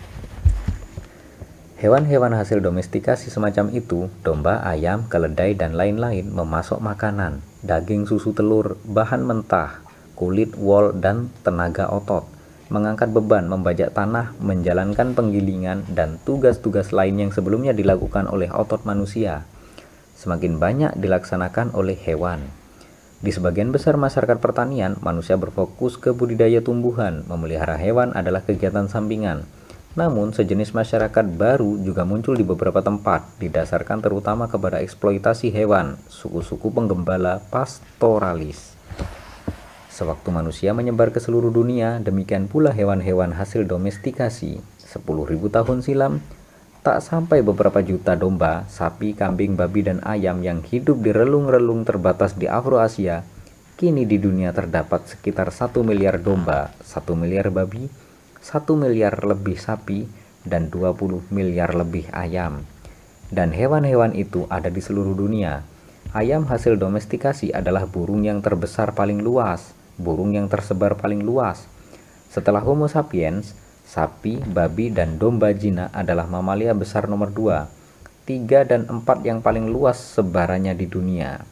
Hewan-hewan hasil domestikasi semacam itu, domba, ayam, keledai, dan lain-lain memasok makanan, daging, susu, telur, bahan mentah, kulit, wol, dan tenaga otot, mengangkat beban, membajak tanah, menjalankan penggilingan, dan tugas-tugas lain yang sebelumnya dilakukan oleh otot manusia. Semakin banyak dilaksanakan oleh hewan. Di sebagian besar masyarakat pertanian, manusia berfokus ke budidaya tumbuhan. Memelihara hewan adalah kegiatan sampingan. Namun, sejenis masyarakat baru juga muncul di beberapa tempat, didasarkan terutama kepada eksploitasi hewan, suku-suku penggembala pastoralis. Sewaktu manusia menyebar ke seluruh dunia, demikian pula hewan-hewan hasil domestikasi. 10.000 tahun silam, tak sampai beberapa juta domba, sapi, kambing, babi, dan ayam yang hidup di relung-relung terbatas di Afroasia. Kini di dunia terdapat sekitar 1 miliar domba, 1 miliar babi, 1 miliar lebih sapi, dan 20 miliar lebih ayam. Dan hewan-hewan itu ada di seluruh dunia. Ayam hasil domestikasi adalah burung yang terbesar paling luas, burung yang tersebar paling luas. Setelah Homo sapiens, sapi, babi, dan domba jinak adalah mamalia besar nomor 2. 3 dan 4 yang paling luas sebarannya di dunia.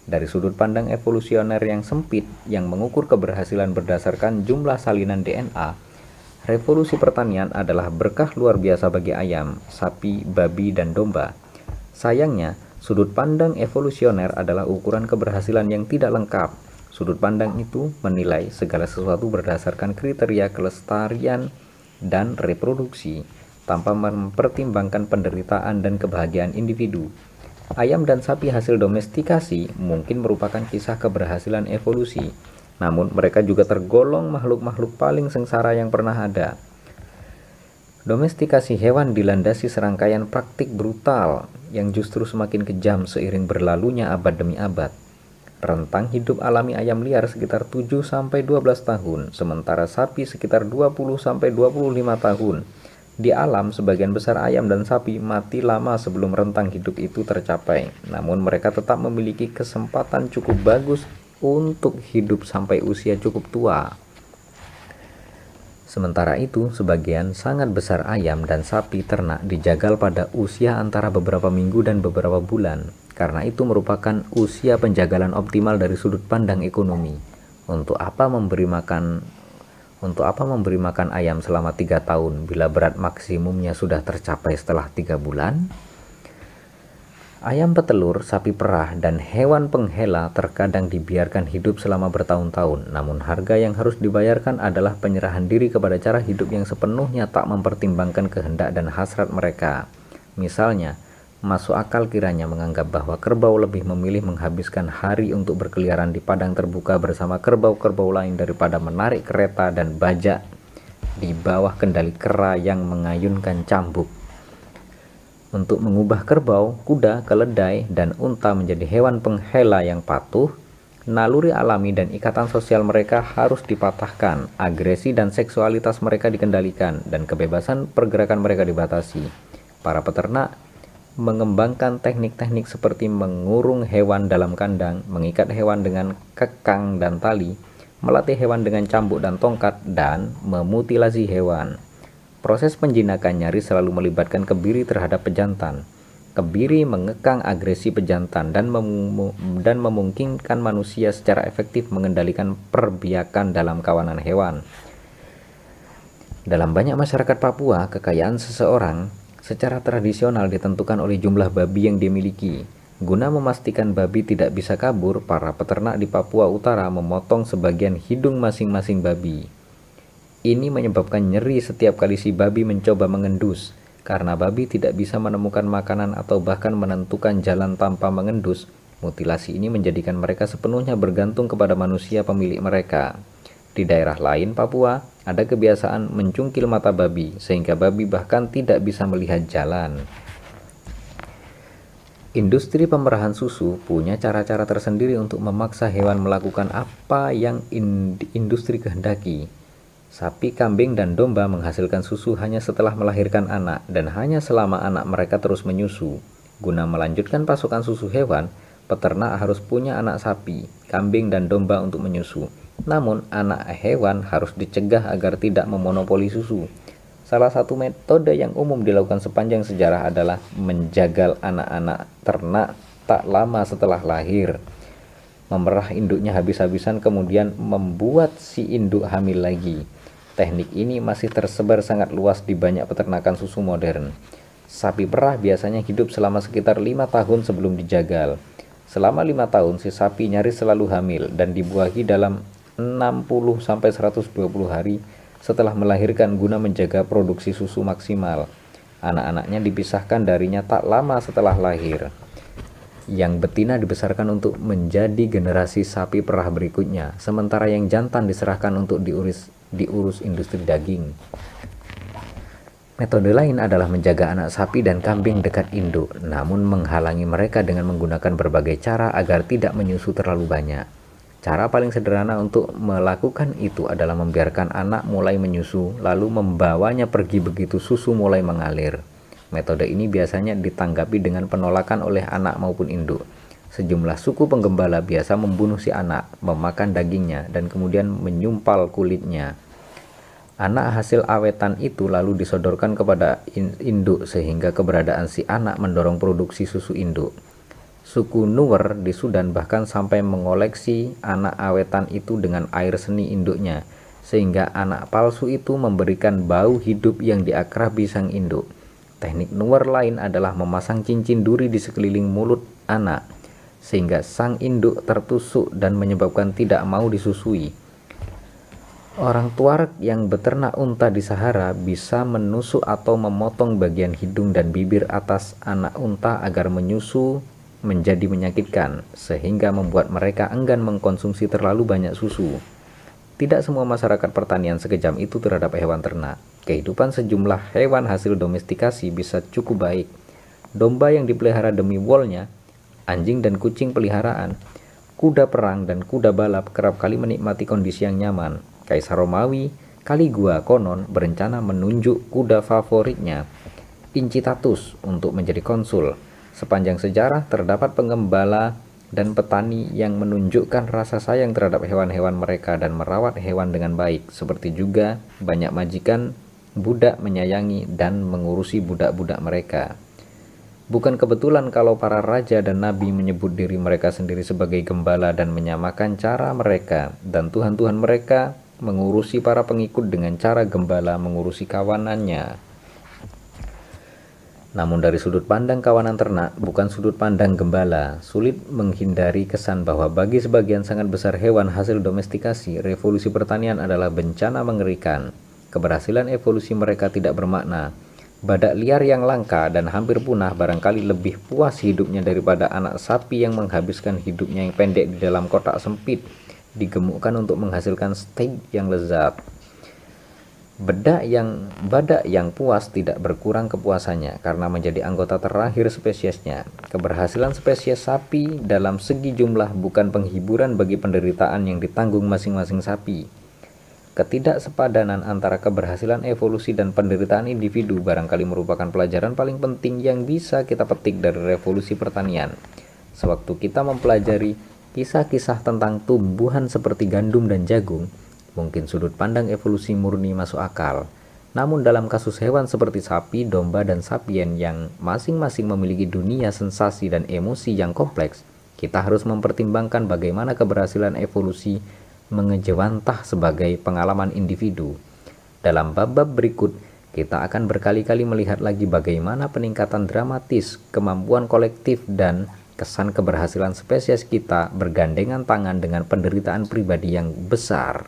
Dari sudut pandang evolusioner yang sempit, yang mengukur keberhasilan berdasarkan jumlah salinan DNA, revolusi pertanian adalah berkah luar biasa bagi ayam, sapi, babi, dan domba. Sayangnya, sudut pandang evolusioner adalah ukuran keberhasilan yang tidak lengkap. Sudut pandang itu menilai segala sesuatu berdasarkan kriteria kelestarian dan reproduksi, tanpa mempertimbangkan penderitaan dan kebahagiaan individu. Ayam dan sapi hasil domestikasi mungkin merupakan kisah keberhasilan evolusi. Namun mereka juga tergolong makhluk-makhluk paling sengsara yang pernah ada. Domestikasi hewan dilandasi serangkaian praktik brutal yang justru semakin kejam seiring berlalunya abad demi abad. Rentang hidup alami ayam liar sekitar 7-12 tahun, sementara sapi sekitar 20-25 tahun. Di alam, sebagian besar ayam dan sapi mati lama sebelum rentang hidup itu tercapai. Namun mereka tetap memiliki kesempatan cukup bagus untuk hidup sampai usia cukup tua. Sementara itu, sebagian sangat besar ayam dan sapi ternak dijagal pada usia antara beberapa minggu dan beberapa bulan. Karena itu merupakan usia penjagalan optimal dari sudut pandang ekonomi. Untuk apa memberi makan ayam selama 3 tahun bila berat maksimumnya sudah tercapai setelah 3 bulan? Ayam petelur, sapi perah, dan hewan penghela terkadang dibiarkan hidup selama bertahun-tahun, namun harga yang harus dibayarkan adalah penyerahan diri kepada cara hidup yang sepenuhnya tak mempertimbangkan kehendak dan hasrat mereka. Misalnya, masuk akal kiranya menganggap bahwa kerbau lebih memilih menghabiskan hari untuk berkeliaran di padang terbuka bersama kerbau-kerbau lain daripada menarik kereta dan bajak di bawah kendali kera yang mengayunkan cambuk. Untuk mengubah kerbau, kuda, keledai, dan unta menjadi hewan penghela yang patuh, naluri alami dan ikatan sosial mereka harus dipatahkan, agresi dan seksualitas mereka dikendalikan, dan kebebasan pergerakan mereka dibatasi. Para peternak mengembangkan teknik-teknik seperti mengurung hewan dalam kandang, mengikat hewan dengan kekang dan tali, melatih hewan dengan cambuk dan tongkat, dan memutilasi hewan. Proses penjinakan nyaris selalu melibatkan kebiri terhadap pejantan. Kebiri mengekang agresi pejantan dan memungkinkan manusia secara efektif mengendalikan perbiakan dalam kawanan hewan. Dalam banyak masyarakat Papua, kekayaan seseorang secara tradisional ditentukan oleh jumlah babi yang dimiliki. Guna memastikan babi tidak bisa kabur, para peternak di Papua Utara memotong sebagian hidung masing-masing babi. Ini menyebabkan nyeri setiap kali si babi mencoba mengendus. Karena babi tidak bisa menemukan makanan atau bahkan menentukan jalan tanpa mengendus, mutilasi ini menjadikan mereka sepenuhnya bergantung kepada manusia pemilik mereka. Di daerah lain Papua, ada kebiasaan mencungkil mata babi, sehingga babi bahkan tidak bisa melihat jalan. Industri pemerahan susu punya cara-cara tersendiri untuk memaksa hewan melakukan apa yang industri kehendaki. Sapi, kambing, dan domba menghasilkan susu hanya setelah melahirkan anak, dan hanya selama anak mereka terus menyusu. Guna melanjutkan pasokan susu hewan, peternak harus punya anak sapi, kambing, dan domba untuk menyusu. Namun, anak hewan harus dicegah agar tidak memonopoli susu. Salah satu metode yang umum dilakukan sepanjang sejarah adalah menjagal anak-anak ternak tak lama setelah lahir. Memerah induknya habis-habisan kemudian membuat si induk hamil lagi. Teknik ini masih tersebar sangat luas di banyak peternakan susu modern. Sapi perah biasanya hidup selama sekitar 5 tahun sebelum dijagal. Selama 5 tahun si sapi nyaris selalu hamil dan dibuahi dalam 60-120 hari setelah melahirkan guna menjaga produksi susu maksimal. Anak-anaknya dipisahkan darinya tak lama setelah lahir. Yang betina dibesarkan untuk menjadi generasi sapi perah berikutnya, sementara yang jantan diserahkan untuk diurus industri daging. Metode lain adalah menjaga anak sapi dan kambing dekat induk, namun menghalangi mereka dengan menggunakan berbagai cara agar tidak menyusu terlalu banyak. Cara paling sederhana untuk melakukan itu adalah membiarkan anak mulai menyusu, lalu membawanya pergi begitu susu mulai mengalir. Metode ini biasanya ditanggapi dengan penolakan oleh anak maupun induk. Sejumlah suku penggembala biasa membunuh si anak, memakan dagingnya, dan kemudian menyumpal kulitnya. Anak hasil awetan itu lalu disodorkan kepada induk sehingga keberadaan si anak mendorong produksi susu induk. Suku Nuer di Sudan bahkan sampai mengoleksi anak awetan itu dengan air seni induknya, sehingga anak palsu itu memberikan bau hidup yang diakrabi sang induk. Teknik Nuer lain adalah memasang cincin duri di sekeliling mulut anak, sehingga sang induk tertusuk dan menyebabkan tidak mau disusui. Orang Tuareg yang beternak unta di Sahara bisa menusuk atau memotong bagian hidung dan bibir atas anak unta agar menyusu menjadi menyakitkan, sehingga membuat mereka enggan mengkonsumsi terlalu banyak susu. Tidak semua masyarakat pertanian sekejam itu terhadap hewan ternak. Kehidupan sejumlah hewan hasil domestikasi bisa cukup baik. Domba yang dipelihara demi wolnya, anjing dan kucing peliharaan, kuda perang dan kuda balap kerap kali menikmati kondisi yang nyaman. Kaisar Romawi, Caligula konon berencana menunjuk kuda favoritnya, Incitatus, untuk menjadi konsul. Sepanjang sejarah terdapat penggembala dan petani yang menunjukkan rasa sayang terhadap hewan-hewan mereka dan merawat hewan dengan baik. Seperti juga banyak majikan budak menyayangi dan mengurusi budak-budak mereka. Bukan kebetulan kalau para raja dan nabi menyebut diri mereka sendiri sebagai gembala dan menyamakan cara mereka dan tuhan-tuhan mereka mengurusi para pengikut dengan cara gembala mengurusi kawanannya. Namun dari sudut pandang kawanan ternak, bukan sudut pandang gembala, sulit menghindari kesan bahwa bagi sebagian sangat besar hewan hasil domestikasi, revolusi pertanian adalah bencana mengerikan. Keberhasilan evolusi mereka tidak bermakna. Badak liar yang langka dan hampir punah barangkali lebih puas hidupnya daripada anak sapi yang menghabiskan hidupnya yang pendek di dalam kotak sempit, digemukkan untuk menghasilkan steak yang lezat. Badak yang puas tidak berkurang kepuasannya karena menjadi anggota terakhir spesiesnya. Keberhasilan spesies sapi dalam segi jumlah bukan penghiburan bagi penderitaan yang ditanggung masing-masing sapi. Ketidaksepadanan antara keberhasilan evolusi dan penderitaan individu barangkali merupakan pelajaran paling penting yang bisa kita petik dari revolusi pertanian. Sewaktu kita mempelajari kisah-kisah tentang tumbuhan seperti gandum dan jagung, mungkin sudut pandang evolusi murni masuk akal. Namun dalam kasus hewan seperti sapi, domba, dan sapien yang masing-masing memiliki dunia sensasi dan emosi yang kompleks, kita harus mempertimbangkan bagaimana keberhasilan evolusi mengejawantah sebagai pengalaman individu. Dalam bab-bab berikut, kita akan berkali-kali melihat lagi bagaimana peningkatan dramatis kemampuan kolektif dan kesan keberhasilan spesies kita bergandengan tangan dengan penderitaan pribadi yang besar.